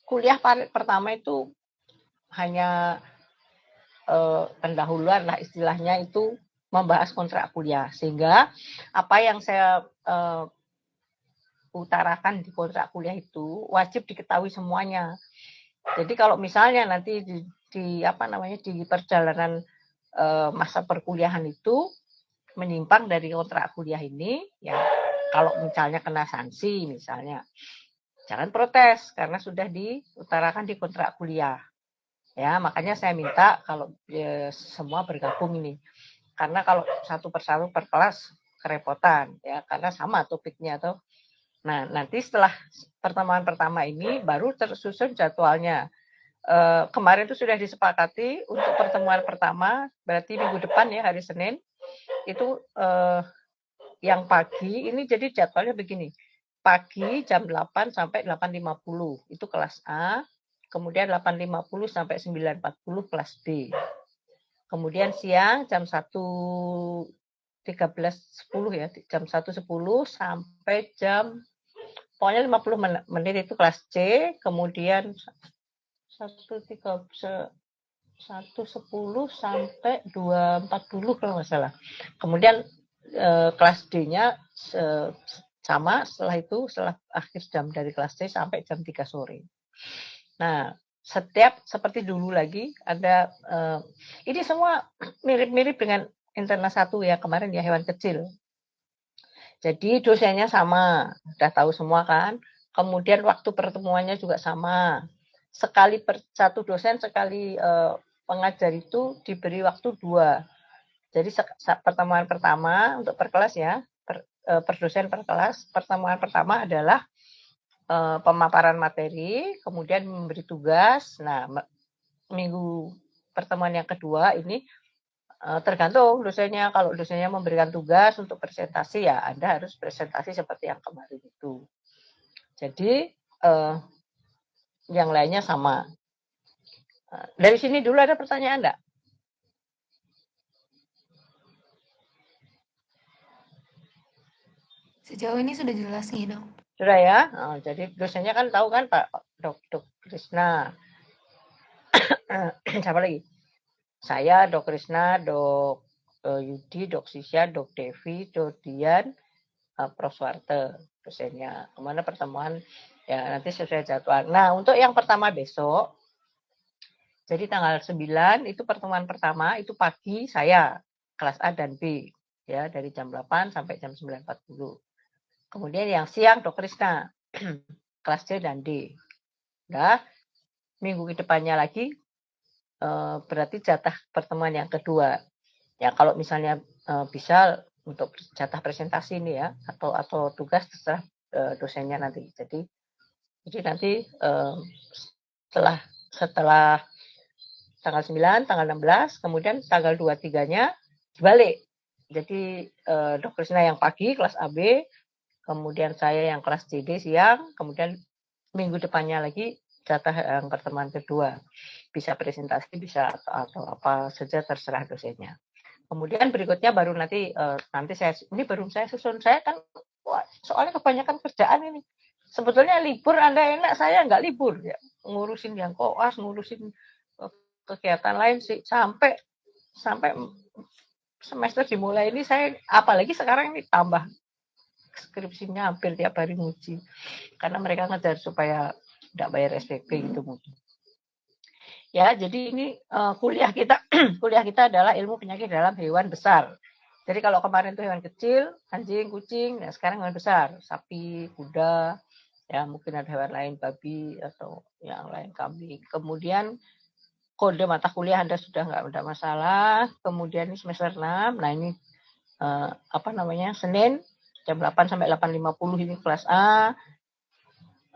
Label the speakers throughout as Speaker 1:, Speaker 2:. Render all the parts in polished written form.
Speaker 1: kuliah pertama itu hanya pendahuluan lah istilahnya, itu membahas kontrak kuliah, sehingga apa yang saya utarakan di kontrak kuliah itu wajib diketahui semuanya. Jadi kalau misalnya nanti di perjalanan masa perkuliahan itu menyimpang dari kontrak kuliah ini, ya kalau misalnya kena sanksi misalnya, jangan protes karena sudah diutarakan di kontrak kuliah. Ya, makanya saya minta kalau semua bergabung ini. Karena kalau satu persatu per kelas kerepotan ya, karena sama topiknya tuh. Nah, nanti setelah pertemuan pertama ini baru tersusun jadwalnya. Kemarin itu sudah disepakati untuk pertemuan pertama, berarti minggu depan ya, hari Senin, itu yang pagi ini, jadi jadwalnya begini. Pagi jam 8 sampai 8.50 itu kelas A, kemudian 8.50 sampai 9.40 kelas B. Kemudian siang jam 1.13.10 ya, jam 1.10 sampai jam pokoknya 50 menit itu kelas C, kemudian 1.10 sampai 2.40 kalau nggak salah. Kemudian kelas D-nya sama, setelah akhir jam dari kelas C sampai jam 3 sore. Nah, seperti dulu lagi ada ini semua mirip-mirip dengan internal 1 ya, kemarin ya, hewan kecil. Jadi dosennya sama, udah tahu semua kan. Kemudian waktu pertemuannya juga sama. Satu dosen sekali pengajar itu diberi waktu 2. Jadi pertemuan pertama untuk per kelas ya, per dosen per kelas. Pertemuan pertama adalah pemaparan materi, kemudian memberi tugas. Nah, minggu pertemuan yang kedua ini tergantung dosennya. Kalau dosennya memberikan tugas untuk presentasi, ya Anda harus presentasi seperti yang kemarin itu. Jadi yang lainnya sama. Dari sini dulu ada pertanyaan enggak?
Speaker 2: Sejauh ini sudah jelas nih, Dok.
Speaker 1: Sudah ya? Jadi dosennya kan tahu kan, Pak Dok Krisna. Siapa lagi? Saya, Dok Krisna, Dok Yudi, Dok Sisya, Dok Devi, Dok Dian, Prof. Suwarte dosennya. Kemana pertemuan? Ya nanti sesuai jadwal. Nah, untuk yang pertama besok, jadi tanggal 9 itu pertemuan pertama, itu pagi saya, kelas A dan B. Ya, dari jam 8 sampai jam 9.40. Kemudian yang siang Dok Krisna, kelas C dan D. Nah, minggu depannya lagi berarti jatah pertemuan yang kedua. Ya kalau misalnya bisa untuk jatah presentasi ini ya, atau tugas terserah dosennya nanti. Jadi nanti setelah tanggal 9, tanggal 16, kemudian tanggal 23-nya dibalik. Jadi Dok Krisna yang pagi kelas AB, kemudian saya yang kelas CD siang, kemudian minggu depannya lagi jatah yang pertemuan kedua. Bisa presentasi, bisa atau apa saja terserah dosennya. Kemudian berikutnya baru nanti saya susun. Saya kan soalnya kebanyakan kerjaan ini. Sebetulnya libur Anda enak, saya nggak libur ya. Ngurusin yang koas, ngurusin kegiatan lain sih sampai semester dimulai ini saya, apalagi sekarang ini tambah skripsinya hampir tiap hari nguji. Karena mereka ngejar supaya tidak bayar SPP gitu mungkin. Ya, jadi ini kuliah kita kuliah kita adalah ilmu penyakit dalam hewan besar. Jadi kalau kemarin itu hewan kecil, anjing, kucing, nah sekarang hewan besar, sapi, kuda, ya mungkin ada hewan lain, babi atau yang lain, kambing. Kemudian kode mata kuliah Anda sudah nggak ada masalah. Kemudian ini semester 6, nah ini Senin jam 8 sampai 8.50 ini kelas A,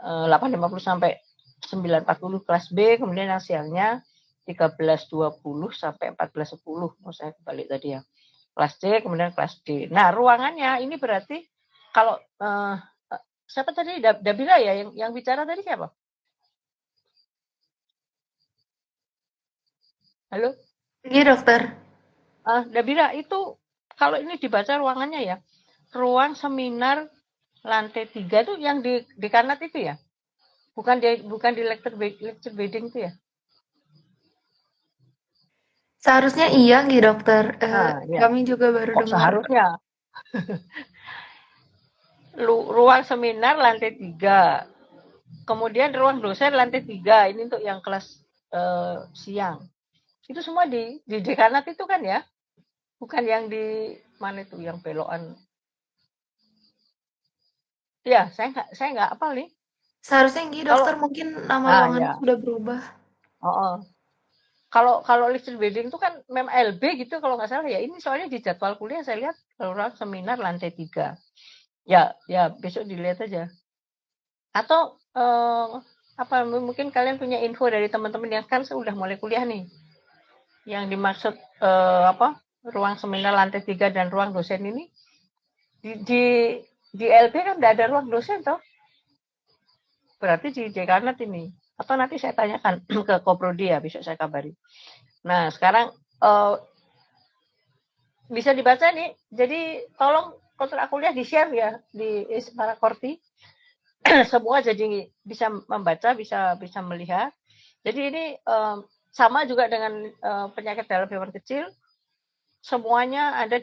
Speaker 1: 8.50 sampai 9.40 kelas B, kemudian yang siangnya 13.20 sampai 14.10. Saya balik tadi ya. Kelas C, kemudian kelas D. Nah, ruangannya ini berarti kalau siapa tadi? Dabira ya yang bicara tadi siapa? Halo?
Speaker 2: Iya, Dokter.
Speaker 1: Dabira itu kalau ini dibaca ruangannya ya, ruang seminar lantai 3 tuh yang di kanat itu ya? Bukan di lecture building itu ya?
Speaker 2: Seharusnya iya nggih dokter.
Speaker 1: Nah, ya.
Speaker 2: Kami juga baru
Speaker 1: Kok
Speaker 2: dengar.
Speaker 1: seharusnya? Ruang seminar lantai 3. Kemudian ruang dosen lantai 3. Ini untuk yang kelas siang. Itu semua di dekanat itu kan ya? Bukan yang di mana itu yang belokan. Ya, saya nggak apal nih.
Speaker 2: Seharusnya nggih dokter,
Speaker 1: Kalau
Speaker 2: mungkin nama ruangannya
Speaker 1: ya.
Speaker 2: sudah berubah.
Speaker 1: Oh, kalau lecture building itu kan mem LB gitu kalau nggak salah ya. Ini soalnya di jadwal kuliah saya lihat ruang seminar lantai 3. Ya besok dilihat aja. Atau apa mungkin kalian punya info dari teman-teman yang kan sudah mulai kuliah nih. Yang dimaksud apa? Ruang seminar lantai 3 dan ruang dosen ini di LB kan udah ada ruang dosen toh. Berarti di dekanat ini. Atau nanti saya tanyakan ke Koprodi ya, besok saya kabari. Nah, sekarang bisa dibaca nih. Jadi tolong kontrak kuliah di-share ya di para korti. Semua jadi bisa membaca, bisa melihat. Jadi ini sama juga dengan penyakit dalam hewan kecil. Semuanya ada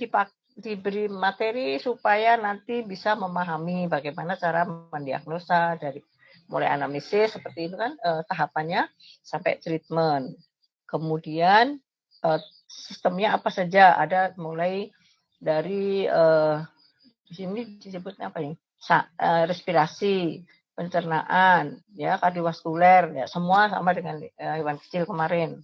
Speaker 1: diberi materi supaya nanti bisa memahami bagaimana cara mendiagnosa dari mulai anamnesis seperti itu kan tahapannya sampai treatment. Kemudian sistemnya apa saja, ada mulai dari di sini disebutnya apa ya? Respirasi, pencernaan, ya kardiovaskuler, ya semua sama dengan hewan kecil kemarin.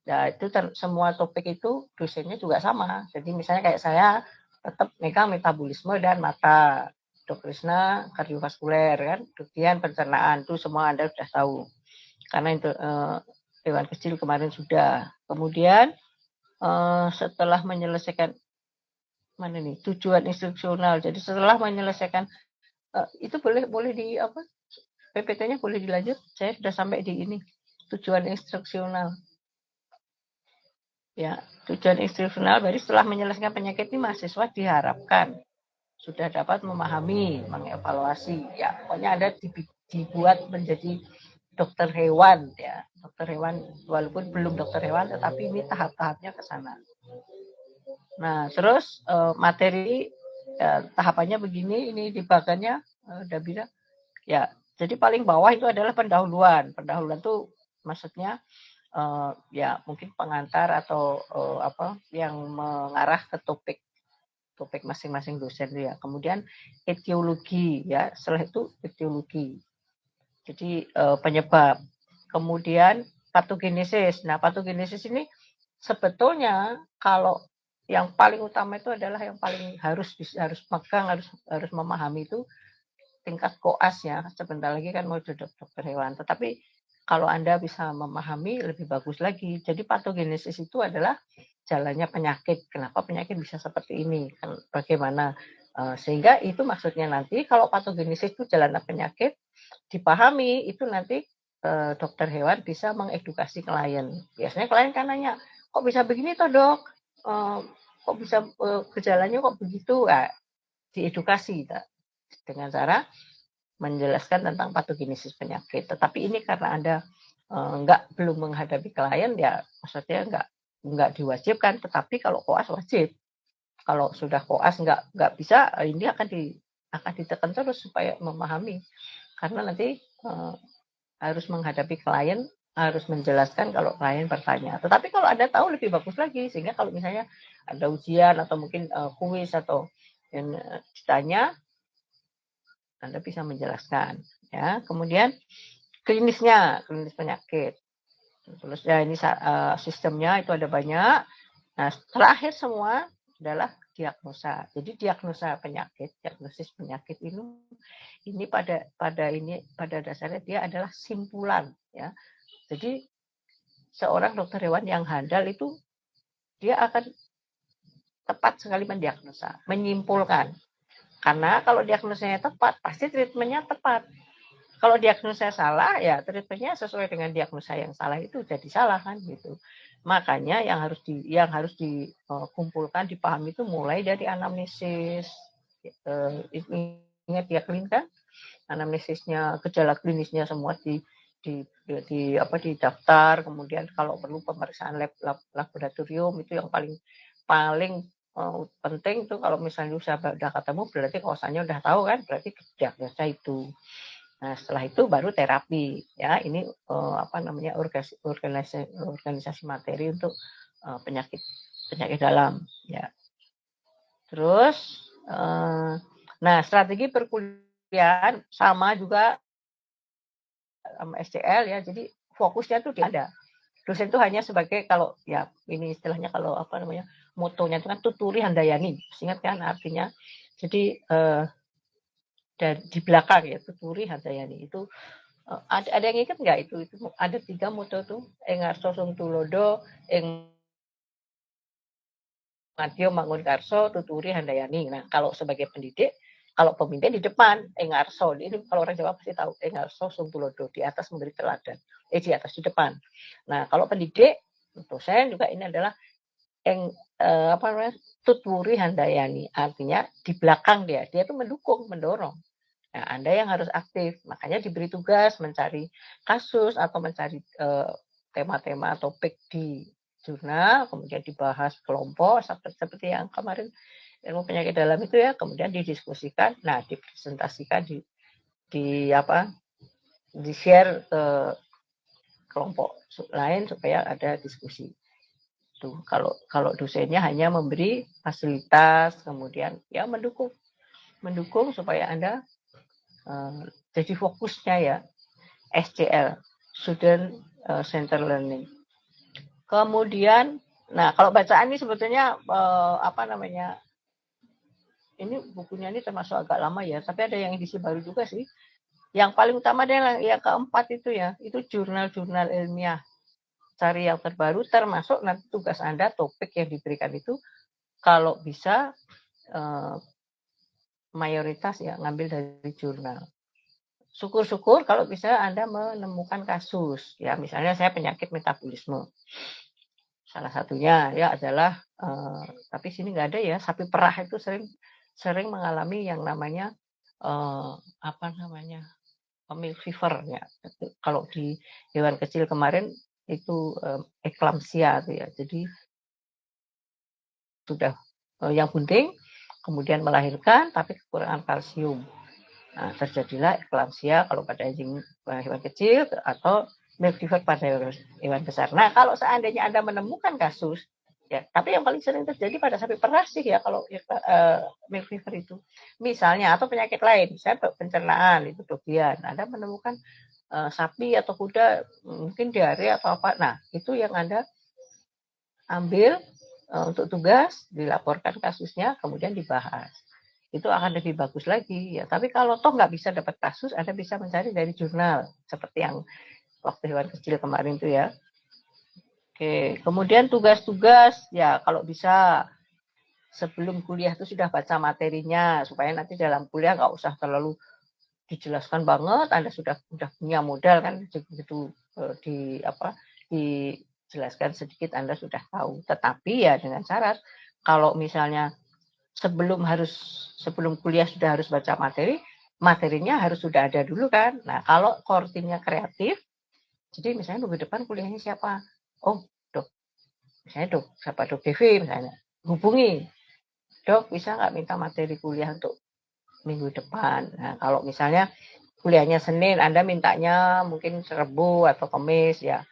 Speaker 1: Ya itu semua topik itu dosennya juga sama. Jadi misalnya kayak saya tetap megang metabolisme dan mata. Dok Krisna kardiovaskuler kan, kemudian pencernaan itu semua Anda sudah tahu. Karena itu hewan kecil kemarin sudah. Kemudian setelah menyelesaikan mana nih tujuan instruksional. Jadi setelah menyelesaikan itu boleh di apa PPT-nya boleh dilanjut. Saya sudah sampai di ini tujuan instruksional. Ya, tujuan instruksional berarti setelah menyelesaikan penyakit ini mahasiswa diharapkan sudah dapat memahami, mengevaluasi. Ya, pokoknya Anda dibuat menjadi dokter hewan ya. Dokter hewan walaupun belum dokter hewan tetapi ini tahap-tahapnya ke sana. Nah, terus materi tahapannya begini, ini dibagannya udah bilang ya. Jadi paling bawah itu adalah pendahuluan. Pendahuluan itu maksudnya ya mungkin pengantar atau apa yang mengarah ke topik masing-masing dosen ya. Kemudian etiologi ya, setelah itu etiologi. Jadi penyebab. Kemudian patogenesis. Nah, patogenesis ini sebetulnya kalau yang paling utama itu adalah yang paling harus pegang, harus memahami itu tingkat koas ya. Sebentar lagi kan mau jadi dokter hewan. Tetapi kalau Anda bisa memahami lebih bagus lagi. Jadi patogenesis itu adalah jalannya penyakit. Kenapa penyakit bisa seperti ini? Kan bagaimana? Sehingga itu maksudnya nanti kalau patogenesis itu jalannya penyakit dipahami itu nanti dokter hewan bisa mengedukasi klien. Biasanya klien kan nanya, kok bisa begini toh dok? Kok bisa gejalanya kok begitu? Nah, diedukasi dengan cara menjelaskan tentang patogenesis penyakit. Tetapi ini karena Anda belum menghadapi klien ya maksudnya nggak diwajibkan. Tetapi kalau koas wajib. Kalau sudah koas nggak bisa ini akan ditekan terus supaya memahami. Karena nanti harus menghadapi klien, harus menjelaskan kalau klien bertanya. Tetapi kalau Anda tahu lebih bagus lagi, sehingga kalau misalnya ada ujian atau mungkin kuis atau yang ditanya, Anda bisa menjelaskan. Ya, kemudian klinis penyakit. Terus ya ini sistemnya itu ada banyak. Nah, terakhir semua adalah diagnosa. Jadi diagnosis penyakit ini pada dasarnya dia adalah simpulan ya. Jadi seorang dokter hewan yang handal itu dia akan tepat sekali mendiagnosa, menyimpulkan. Karena kalau diagnosanya tepat, pasti treatmentnya tepat. Kalau diagnosa salah, ya treatmentnya sesuai dengan diagnosa yang salah itu jadi salah kan gitu. Makanya yang harus dikumpulkan, dipahami itu mulai dari anamnesis, ingat ya clean kan, anamnesisnya, gejala klinisnya semua didaftar, kemudian kalau perlu pemeriksaan laboratorium itu yang paling penting tuh kalau misalnya udah ketemu berarti kosannya udah tahu kan, berarti diagnosa itu. Nah, setelah itu baru terapi ya. Ini organisasi materi untuk penyakit dalam ya. Terus nah, strategi perkuliahan sama juga sama SCL ya. Jadi fokusnya tuh ada. Dosen itu hanya sebagai kalau ya ini istilahnya kalau motonya itu kan tuturi handayani. Ingat kan artinya. Jadi dan di belakang ya tuturi handayani itu ada yang ingat nggak itu ada 3 moto tuh engarso sung tulodo eng Madyo Mangun Karso tuturi handayani. Nah kalau sebagai pendidik kalau pemimpin di depan engarso ini kalau orang Jawa pasti tahu engarso sung tulodo di atas memberi teladan di atas di depan. Nah kalau pendidik dosen juga ini adalah tuturi handayani artinya di belakang dia tuh mendukung mendorong. Nah, Anda yang harus aktif, makanya diberi tugas mencari kasus atau mencari tema-tema topik di jurnal, kemudian dibahas kelompok seperti yang kemarin ilmu penyakit dalam itu ya, kemudian didiskusikan, nah dipresentasikan di share ke kelompok lain supaya ada diskusi. Tuh, kalau dosennya hanya memberi fasilitas, kemudian ya mendukung supaya Anda jadi fokusnya ya SCL, Student Center Learning. Kemudian, nah kalau bacaan ini sebetulnya ini bukunya ini termasuk agak lama ya, tapi ada yang edisi baru juga sih. Yang paling utama adalah yang keempat itu ya, itu jurnal-jurnal ilmiah. Cari yang terbaru, termasuk nanti tugas Anda, topik yang diberikan itu, kalau bisa mayoritas ya ngambil dari jurnal. Syukur-syukur kalau bisa Anda menemukan kasus. Ya, misalnya saya penyakit metabolisme. Salah satunya ya adalah, tapi sini nggak ada ya, sapi perah itu sering mengalami yang namanya, milk fever ya. Kalau di hewan kecil kemarin itu eklamsia tuh ya. Jadi sudah yang bunting, kemudian melahirkan tapi kekurangan kalsium. Nah, terjadilah eklamsia kalau pada hewan kecil atau milk fever pada hewan besar. Nah, kalau seandainya Anda menemukan kasus, ya, tapi yang paling sering terjadi pada sapi perah sih ya kalau milk fever itu. Misalnya atau penyakit lain, misalnya pencernaan itu dogian. Anda menemukan sapi atau kuda mungkin diare atau apa. Nah, itu yang Anda ambil untuk tugas, dilaporkan kasusnya, kemudian dibahas. Itu akan lebih bagus lagi ya. Tapi kalau toh nggak bisa dapat kasus, Anda bisa mencari dari jurnal seperti yang waktu hewan kecil kemarin itu ya. Oke, kemudian tugas-tugas ya kalau bisa sebelum kuliah itu sudah baca materinya supaya nanti dalam kuliah nggak usah terlalu dijelaskan banget. Anda sudah punya modal kan begitu dijelaskan sedikit Anda sudah tahu. Tetapi ya dengan syarat kalau misalnya sebelum kuliah sudah harus baca materinya harus sudah ada dulu kan. Nah, kalau core team-nya kreatif, jadi misalnya minggu depan kuliahnya siapa? Oh, dok, misalnya siapa dok Devi misalnya, hubungi. Dok, bisa nggak minta materi kuliah untuk minggu depan? Nah, kalau misalnya kuliahnya Senin, Anda mintanya mungkin Rabu atau Kamis ya.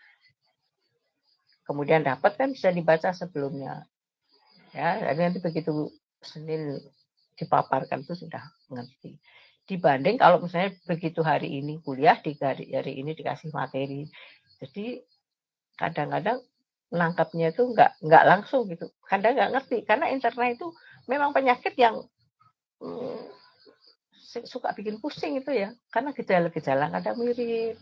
Speaker 1: Kemudian dapat kan bisa dibaca sebelumnya. Ya, jadi nanti begitu Senin dipaparkan itu sudah mengerti. Dibanding kalau misalnya begitu hari ini kuliah, hari ini dikasih materi. Jadi kadang-kadang nangkapnya itu nggak langsung gitu. Kadang nggak ngerti karena internal itu memang penyakit yang suka bikin pusing itu ya. Karena gejala-gejala kadang mirip.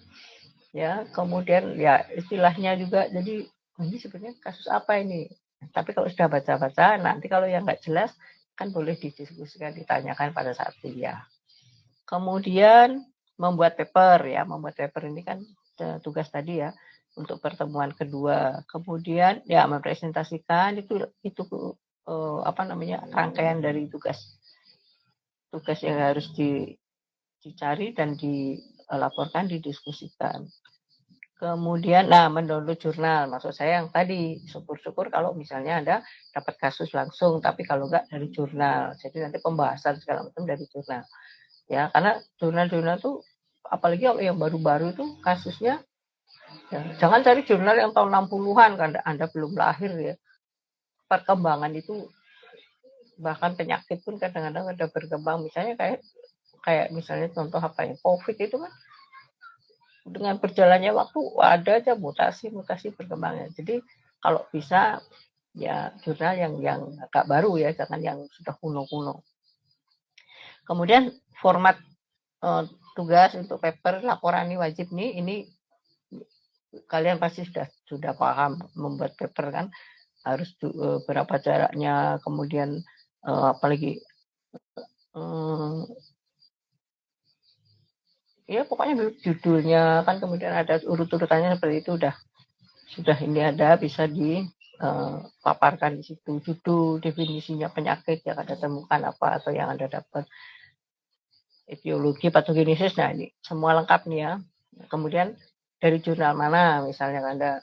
Speaker 1: Ya, kemudian ya istilahnya juga jadi ini sebenarnya kasus apa ini? Tapi kalau sudah baca-baca, nanti kalau yang nggak jelas, kan boleh didiskusikan, ditanyakan pada saat kuliah. Kemudian membuat paper ya, membuat paper ini kan tugas tadi ya untuk pertemuan kedua. Kemudian ya mempresentasikan itu rangkaian dari tugas tugas yang harus dicari dan dilaporkan, didiskusikan. Kemudian, mendownload jurnal, maksud saya yang tadi, syukur-syukur kalau misalnya Anda dapat kasus langsung, tapi kalau enggak dari jurnal. Jadi nanti pembahasan segala macam dari jurnal. Ya, karena jurnal-jurnal tuh, apalagi kalau yang baru-baru itu kasusnya, ya, jangan cari jurnal yang tahun 60-an, kan Anda belum lahir ya. Perkembangan itu, bahkan penyakit pun kadang-kadang ada berkembang. Misalnya kayak misalnya contoh apa ya, COVID itu kan dengan berjalannya waktu ada aja mutasi berkembangnya. Jadi kalau bisa ya jurnal yang agak baru ya, jangan yang sudah kuno-kuno. Kemudian format tugas untuk paper laporan ini wajib nih, ini kalian pasti sudah paham membuat paper kan, harus berapa jaraknya, kemudian apalagi ya pokoknya judulnya kan, kemudian ada urut-urutannya seperti itu, sudah ini ada bisa dipaparkan di situ, judul, definisinya penyakit yang Anda temukan apa atau yang Anda dapat, etiologi, patogenesis, nah ini semua lengkap nih ya. Kemudian dari jurnal mana misalnya Anda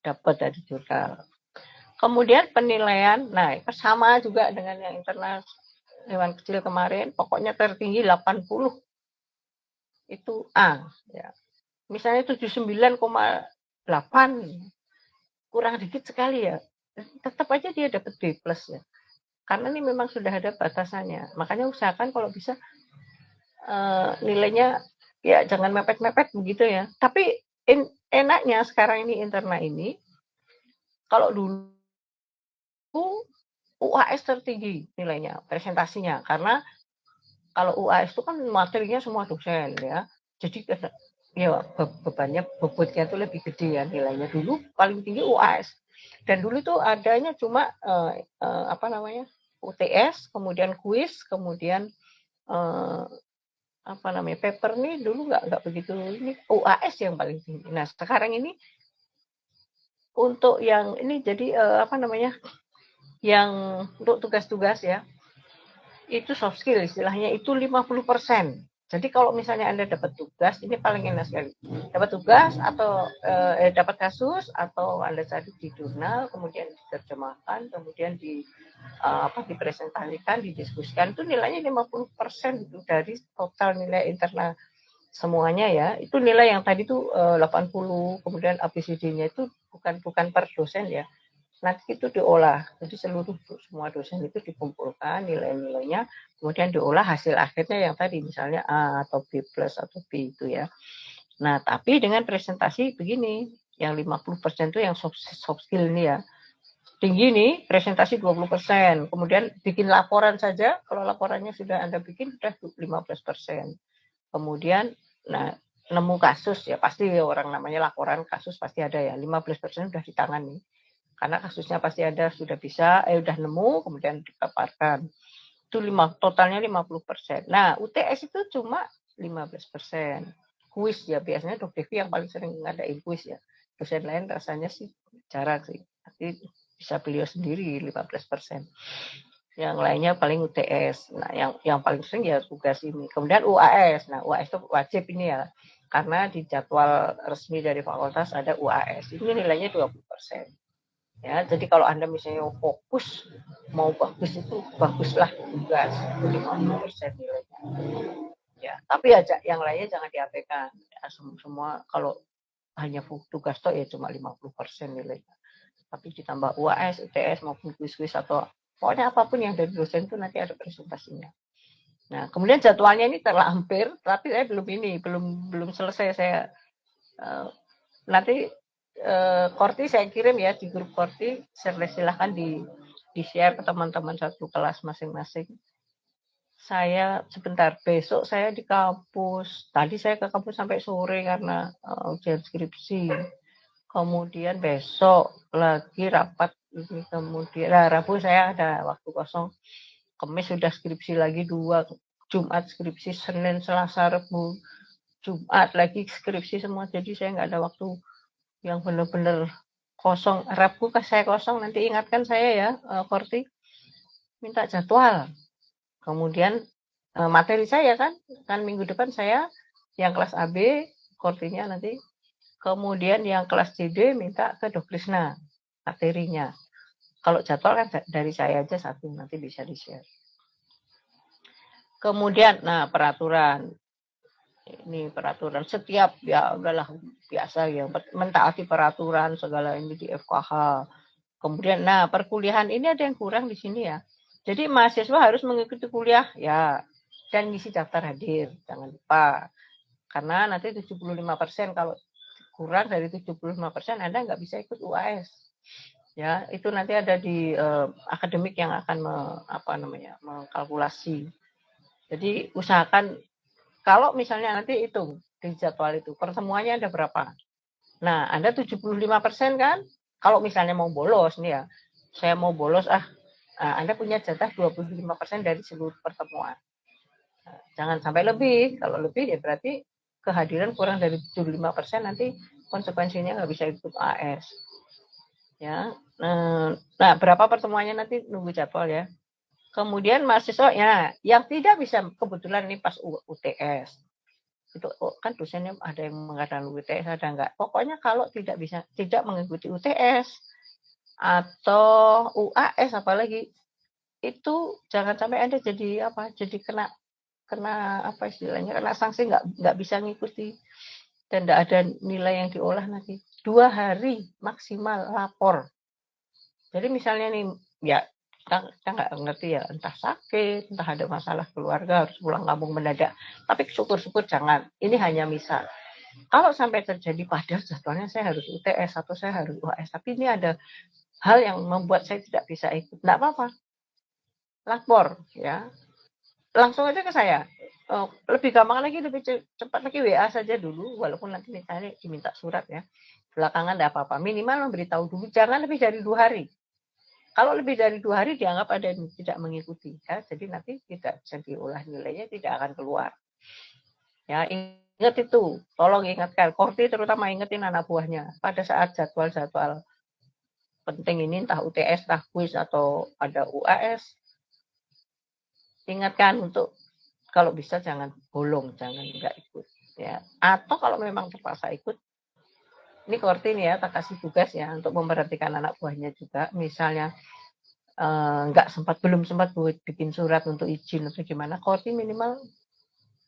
Speaker 1: dapat dari jurnal. Kemudian penilaian, nah sama juga dengan yang internal hewan kecil kemarin, pokoknya tertinggi 80 itu A ya. Misalnya 79,8 kurang dikit sekali ya, tetap aja dia dapat B+ ya. Karena ini memang sudah ada batasannya. Makanya usahakan kalau bisa nilainya ya jangan mepet-mepet begitu ya. Tapi enaknya sekarang ini interna ini, kalau dulu UAS tertinggi nilainya, presentasinya. Karena kalau UAS itu kan materinya semua dosen ya. Jadi ya bebannya, bobotnya itu lebih gede ya nilainya. Dulu paling tinggi UAS. Dan dulu itu adanya cuma UTS, kemudian kuis, kemudian paper nih dulu nggak begitu, ini UAS yang paling tinggi. Nah sekarang ini untuk yang ini jadi yang untuk tugas-tugas ya, itu soft skill istilahnya, itu 50%. Jadi kalau misalnya Anda dapat tugas, ini paling enak sekali. Dapat tugas atau dapat kasus, atau Anda cari di jurnal, kemudian diterjemahkan, kemudian dipresentasikan, didiskusikan, itu nilainya 50% itu dari total nilai internal semuanya ya. Itu nilai yang tadi tuh 80, kemudian ABCD-nya itu bukan per dosen ya. Nanti itu diolah, jadi semua dosen itu dikumpulkan nilai-nilainya, kemudian diolah hasil akhirnya yang tadi misalnya A atau B+ atau B itu ya. Nah, tapi dengan presentasi begini, yang 50% itu yang soft skill ini ya. Tinggi nih, presentasi 20%, kemudian bikin laporan saja, kalau laporannya sudah Anda bikin sudah 15%. Kemudian nemu kasus ya, pasti orang namanya laporan kasus pasti ada ya, 15% sudah ditangani. Karena kasusnya pasti ada, sudah bisa, udah nemu, kemudian dipaparkan. Itu totalnya 50%. Nah, UTS itu cuma 15%. Kuis ya, biasanya Dok Devi yang paling sering ngadain kuis ya. Dosen lain rasanya sih jarang sih. Tapi bisa beliau sendiri 15%. Yang lainnya paling UTS. Nah, yang paling sering ya tugas ini. Kemudian UAS. Nah, UAS itu wajib ini ya. Karena di jadwal resmi dari fakultas ada UAS. Ini nilainya 20%. Ya, jadi kalau Anda misalnya fokus mau bagus, itu baguslah tugas 50% nilainya. Ya, tapi ya yang lainnya jangan diabaikan. Ya, semua kalau hanya tugas toh ya cuma 50% nilainya. Tapi ditambah UAS, UTS maupun kuis-kuis atau pokoknya apapun yang dari dosen itu nanti ada presentasinya. Nah, kemudian jadwalnya ini terlampir, tapi saya belum selesai saya nanti Korti saya kirim ya di grup Korti, silahkan di share ke teman-teman satu kelas masing-masing. Saya sebentar, besok saya di kampus. Tadi saya ke kampus sampai sore karena ujian skripsi. Kemudian besok lagi rapat ini, kemudian Rabu saya ada waktu kosong. Kamis sudah skripsi lagi 2, Jumat skripsi, Senin, Selasa, Rabu, Jumat lagi skripsi semua. Jadi saya nggak ada waktu yang benar-benar kosong. Rabu saya kosong, nanti ingatkan saya ya, Korti, minta jadwal. Kemudian materi saya kan minggu depan saya yang kelas AB kortinya nanti, kemudian yang kelas CD minta ke Dokrisna materinya. Kalau jadwal kan dari saya aja satu, nanti bisa di-share. Kemudian, nah peraturan. Ini peraturan setiap, ya udahlah biasa ya, mentaati peraturan segala ini di FKH. Kemudian, nah perkuliahan ini ada yang kurang di sini ya. Jadi mahasiswa harus mengikuti kuliah ya, dan ngisi daftar hadir, jangan lupa. Karena nanti 75% kalau kurang dari 75% Anda nggak bisa ikut UAS. Ya, itu nanti ada di akademik yang akan mengkalkulasi. Jadi usahakan kalau misalnya nanti hitung di jadwal itu pertemuannya ada berapa. Nah, Anda 75% kan? Kalau misalnya mau bolos nih ya, saya mau bolos Anda punya jatah 25% dari seluruh pertemuan. Nah, jangan sampai lebih. Kalau lebih ya berarti kehadiran kurang dari 75% nanti konsekuensinya nggak bisa ikut AS. Ya, nah berapa pertemuannya nanti nunggu jadwal ya. Kemudian mahasiswa ya yang tidak bisa kebetulan nih pas UTS itu kan dosennya ada yang mengatakan UTS ada enggak. Pokoknya kalau tidak mengikuti UTS atau UAS apalagi itu jangan sampai Anda jadi kena apa istilahnya kena sanksi nggak bisa ngikuti dan tidak ada nilai yang diolah nanti 2 hari maksimal lapor. Jadi misalnya nih, ya kita nggak ngerti ya, entah sakit, entah ada masalah keluarga, harus pulang kampung mendadak. Tapi syukur-syukur jangan. Ini hanya misal. Kalau sampai terjadi padahal jadwalnya saya harus UTS atau saya harus UAS, tapi ini ada hal yang membuat saya tidak bisa ikut. Nggak apa-apa. Lapor, ya. Langsung aja ke saya. Lebih gampang lagi, lebih cepat lagi WA saja dulu, walaupun nanti misalnya diminta surat ya. Belakangan tidak apa-apa. Minimal memberitahu dulu, jangan lebih dari 2 hari. Kalau lebih dari 2 hari dianggap ada yang tidak mengikuti, ya. Jadi nanti tidak bisa diolah nilainya, tidak akan keluar. Ya, ingat itu, tolong ingatkan, Korti terutama ingetin anak buahnya pada saat jadwal-jadwal penting ini, entah UTS, entah kuis atau ada UAS, ingatkan untuk kalau bisa jangan bolong, jangan nggak ikut. Ya. Atau kalau memang terpaksa ikut, ini Korti nih ya, tak kasih tugas ya untuk memperhatikan anak buahnya juga, misalnya belum sempat bikin surat untuk izin atau gimana, Korti minimal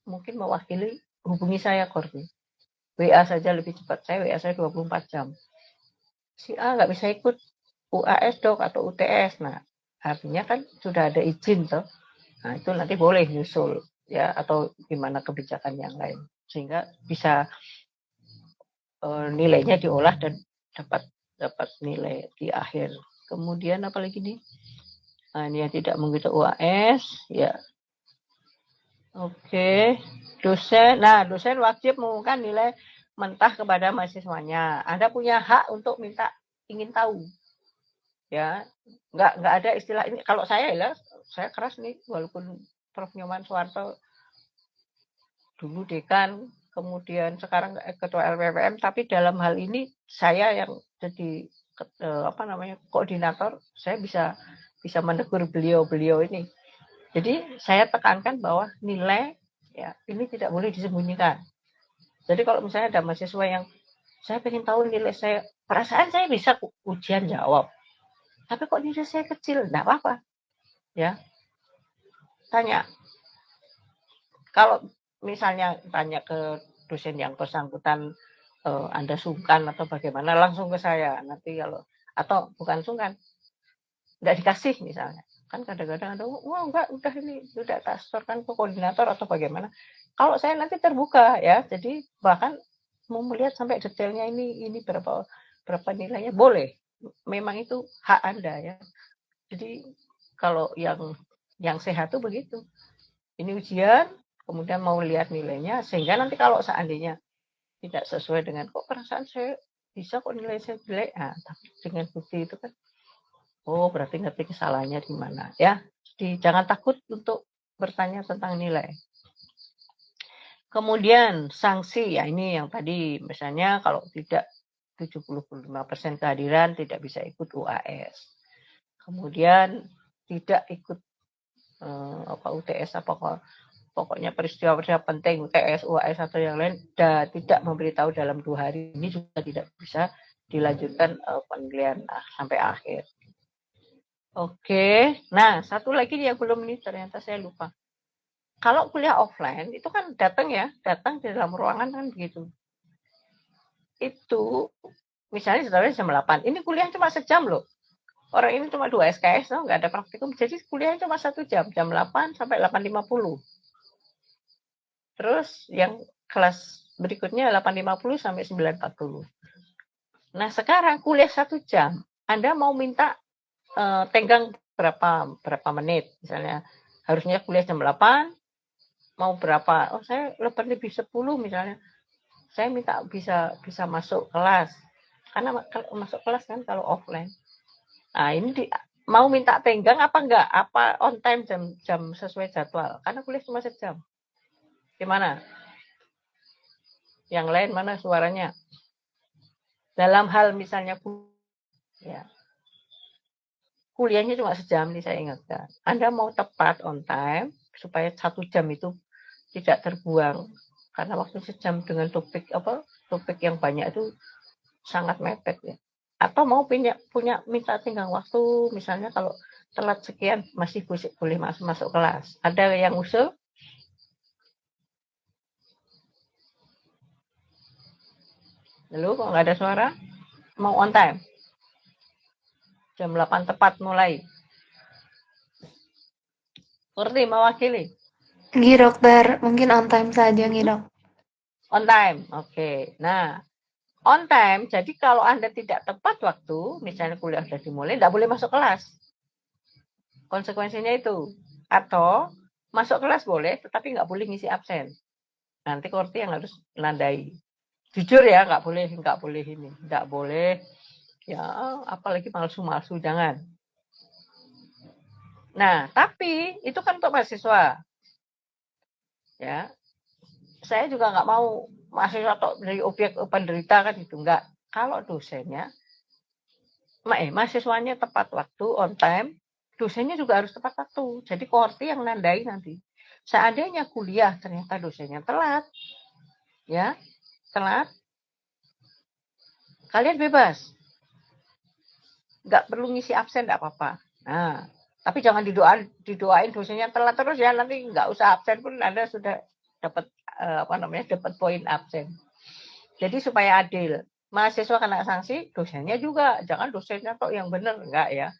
Speaker 1: mungkin mewakili hubungi saya Korti. WA saja lebih cepat, WA saya 24 jam. Si A nggak bisa ikut UAS dok atau UTS, nah artinya kan sudah ada izin toh, nah itu nanti boleh nyusul ya atau gimana kebijakan yang lain sehingga bisa nilainya diolah dan dapat nilai di akhir. Kemudian apalagi nih? Nah, ini yang tidak mengikuti UAS, ya. Oke, dosen. Nah, dosen wajib mengumumkan nilai mentah kepada mahasiswanya. Anda punya hak untuk ingin tahu, ya. Nggak ada istilah ini. Kalau saya keras nih, walaupun Prof. Nyoman Soeharto dulu dekan, kemudian sekarang ketua LPPM, tapi dalam hal ini saya yang jadi koordinator, saya bisa menegur beliau ini. Jadi saya tekankan bahwa nilai ya ini tidak boleh disembunyikan. Jadi kalau misalnya ada mahasiswa yang saya pengen tahu nilai saya, perasaan saya bisa ujian jawab, tapi kok nilai saya kecil, enggak apa-apa, ya. Tanya. Kalau misalnya tanya ke dosen yang bersangkutan, Anda sungkan atau bagaimana, langsung ke saya. Nanti atau bukan sungkan, nggak dikasih misalnya. Kan kadang-kadang ada, wah enggak, udah ini, udah tak setorkan ke koordinator atau bagaimana. Kalau saya nanti terbuka ya, jadi bahkan mau melihat sampai detailnya ini berapa nilainya, boleh. Memang itu hak Anda ya. Jadi kalau yang sehat tuh begitu. Ini ujian, kemudian mau lihat nilainya, sehingga nanti kalau seandainya tidak sesuai dengan kok perasaan saya bisa kok nilai saya jelek, nah, tapi dengan bukti itu kan, oh berarti ngerti kesalahannya di mana ya. Jadi jangan takut untuk bertanya tentang nilai. Kemudian sanksi ya ini yang tadi misalnya kalau tidak 75% kehadiran tidak bisa ikut UAS. Kemudian tidak ikut UTS pokoknya peristiwa-peristiwa penting UTS, UAS atau yang lain tidak memberitahu dalam 2 hari ini juga tidak bisa dilanjutkan penilaian sampai akhir. Oke, nah satu lagi yang belum ini ternyata saya lupa. Kalau kuliah offline itu kan datang di dalam ruangan kan begitu. Itu misalnya saudara jam 8, ini kuliah cuma sejam loh. Orang ini cuma 2 SKS, nggak ada praktikum, jadi kuliahnya cuma 1 jam 8 sampai 8.50. Terus yang kelas berikutnya 8.50 sampai 9.40. Nah sekarang kuliah 1 jam, Anda mau minta tenggang berapa menit, misalnya harusnya kuliah jam 8, mau berapa? Oh saya lebih 10 misalnya, saya minta bisa masuk kelas, karena masuk kelas kan kalau offline. Nah ini mau minta tenggang apa enggak? Apa on time jam sesuai jadwal? Karena kuliah cuma sejam. Gimana? Yang lain mana suaranya? Dalam hal misalnya ya, kuliahnya cuma sejam nih saya ingatkan. Anda mau tepat on time supaya 1 jam itu tidak terbuang. Karena waktu sejam dengan topik yang banyak itu sangat mepet ya. Atau mau punya minta tenggang waktu, misalnya kalau telat sekian masih boleh masuk kelas. Ada yang usul? Lalu kok nggak ada suara? Mau on time? Jam 8 tepat mulai. Kurti mewakili?
Speaker 2: Nggih, dokter. Mungkin on time saja, nggih, dok.
Speaker 1: On time, oke. Nah, on time, jadi kalau Anda tidak tepat waktu, misalnya kuliah sudah dimulai, tidak boleh masuk kelas. Konsekuensinya itu. Atau masuk kelas boleh, tetapi nggak boleh ngisi absen. Nanti Kurti yang harus nandai. Jujur ya, nggak boleh ini, nggak boleh. Ya, apalagi palsu-palsu, jangan. Nah, tapi itu kan untuk mahasiswa. Ya, saya juga nggak mau mahasiswa dari objek penderita kan itu enggak. Kalau dosennya, mahasiswanya tepat waktu, on time, dosennya juga harus tepat waktu. Jadi kohorti yang nandai nanti. Seandainya kuliah ternyata dosennya telat, ya telat, kalian bebas, nggak perlu ngisi absen, nggak apa-apa. Nah, tapi jangan didoain dosennya telat terus ya, nanti nggak usah absen pun Anda sudah dapat dapat poin absen. Jadi supaya adil, mahasiswa kena sanksi, dosennya juga. Jangan dosennya kok yang benar, enggak ya.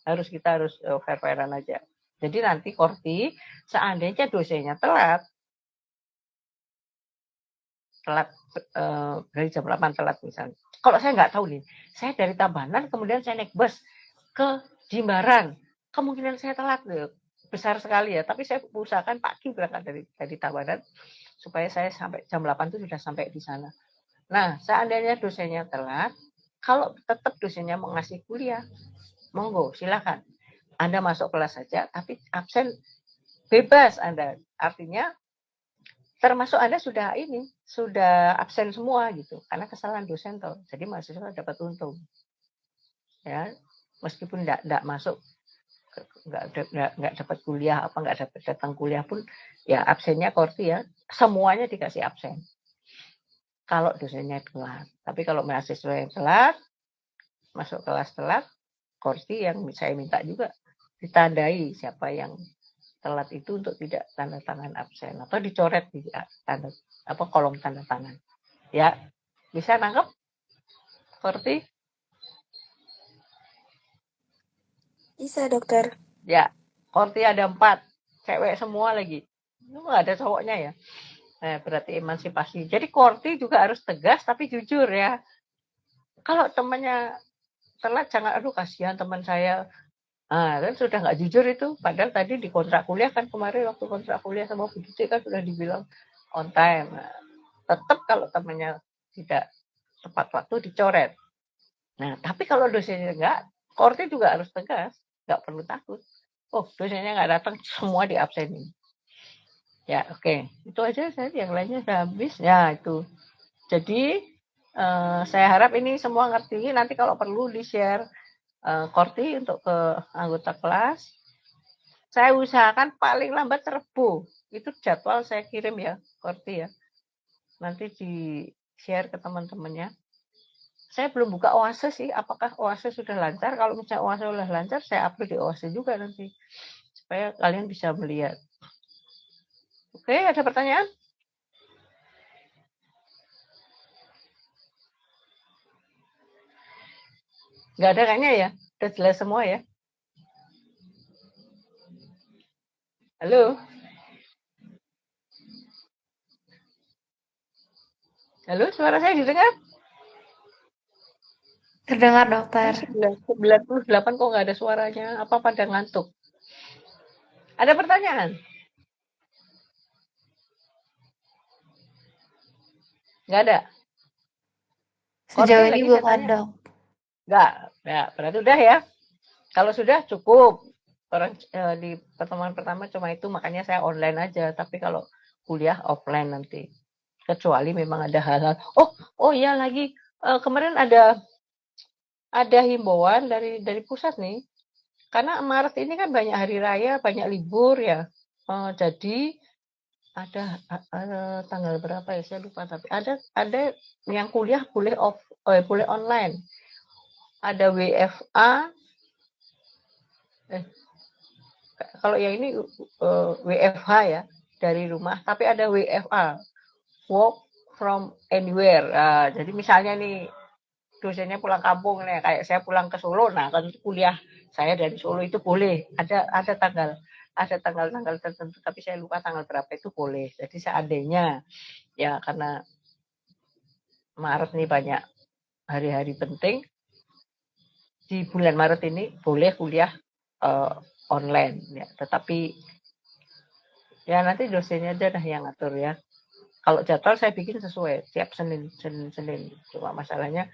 Speaker 1: Kita harus fair-fairan aja. Jadi nanti Korti, seandainya dosennya telat dari jam 8 telat misalnya. Kalau saya nggak tahu nih, saya dari Tabanan kemudian saya naik bus ke Jimbaran. Kemungkinan saya telat besar sekali ya, tapi saya usahakan pagi berangkat dari Tabanan supaya saya sampai jam 8 itu sudah sampai di sana. Nah, seandainya dosennya telat, kalau tetap dosennya mau ngasih kuliah, monggo, silakan. Anda masuk kelas saja, tapi absen bebas Anda. Artinya, termasuk Anda sudah absen semua gitu, karena kesalahan dosen toh. Jadi mahasiswa dapat untung. Ya, meskipun enggak masuk, enggak dapat kuliah enggak dapat datang kuliah pun, ya absennya Korti ya, semuanya dikasih absen. Kalau dosennya telat. Tapi kalau mahasiswa yang telat, masuk kelas telat, Korti yang saya minta juga ditandai siapa yang telat itu untuk tidak tanda tangan absen atau dicoret di kolom tanda tangan. Ya, bisa nangkep, Korti?
Speaker 2: Bisa, dokter.
Speaker 1: Ya, Korti ada 4, cewek semua lagi. Itu nggak ada cowoknya ya. Nah, berarti emansipasi. Jadi Korti juga harus tegas tapi jujur ya. Kalau temannya telat jangan, aduh kasihan teman saya. Nah, kan sudah nggak jujur itu. Padahal tadi di kontrak kuliah kan kemarin waktu kontrak kuliah sama Bu Diti kan sudah dibilang on time. Nah, tetap kalau temannya tidak tepat waktu dicoret. Nah, tapi kalau dosennya enggak, Korti juga harus tegas. Nggak perlu takut. Oh, dosennya nggak datang, semua diabsenin. Ya, oke. Itu aja saya, yang lainnya sudah habis. Ya, itu. Jadi, saya harap ini semua ngerti. Nanti kalau perlu di-share Korti untuk ke anggota kelas. Saya usahakan paling lambat Rebo. itu jadwal saya kirim ya, Korti ya. Nanti di-share ke teman-temannya. Saya belum buka Oase sih, apakah Oase sudah lancar? Kalau misalnya Oase sudah lancar, saya upload di Oase juga nanti. Supaya kalian bisa melihat. Oke, ada pertanyaan? Nggak ada kayaknya ya? Udah jelas semua ya? Halo? Halo, suara saya didengar?
Speaker 2: Terdengar, dokter.
Speaker 1: 98 kok nggak ada suaranya? Apa pada ngantuk? Ada pertanyaan? Nggak ada?
Speaker 2: Sejauh
Speaker 1: Korti
Speaker 2: ini
Speaker 1: lagi
Speaker 2: belum
Speaker 1: saya tanya.
Speaker 2: ada.
Speaker 1: Nggak, berarti udah ya. Kalau sudah cukup. Orang di pertemuan pertama cuma itu, makanya saya online aja. Tapi kalau kuliah offline nanti. Kecuali memang ada hal-hal. Oh iya lagi. Kemarin ada himbauan dari pusat nih. Karena Maret ini kan banyak hari raya, banyak libur ya. Jadi ada tanggal berapa ya saya lupa, tapi ada yang kuliah boleh boleh online. Ada WFA, kalau yang ini WFH ya, dari rumah, tapi ada WFA, work from anywhere. Jadi misalnya nih dosennya pulang kampung nih, kayak saya pulang ke Solo, nah kan kuliah saya dari Solo itu boleh, ada tanggal tertentu, tapi saya lupa tanggal berapa itu boleh. Jadi seandainya ya, karena Maret nih banyak hari-hari penting, di bulan Maret ini boleh kuliah online ya, tetapi ya nanti dosennya aja dah yang ngatur ya. Kalau jadwal saya bikin sesuai tiap Senin. Cuma masalahnya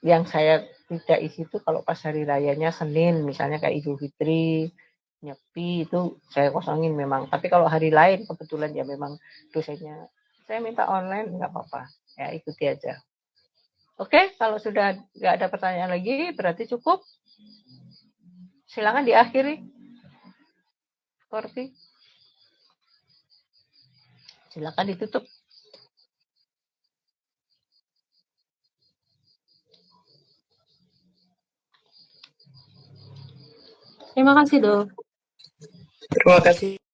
Speaker 1: yang saya tidak isi itu kalau pas hari rayanya Senin, misalnya kayak Idul Fitri, Nyepi, itu saya kosongin memang. Tapi kalau hari lain kebetulan ya memang dosennya saya minta online, nggak apa-apa. Ya ikuti aja. Oke, kalau sudah nggak ada pertanyaan lagi, berarti cukup. Silakan diakhiri, Korti. Silakan ditutup.
Speaker 3: Terima kasih, Dok.
Speaker 4: Terima kasih.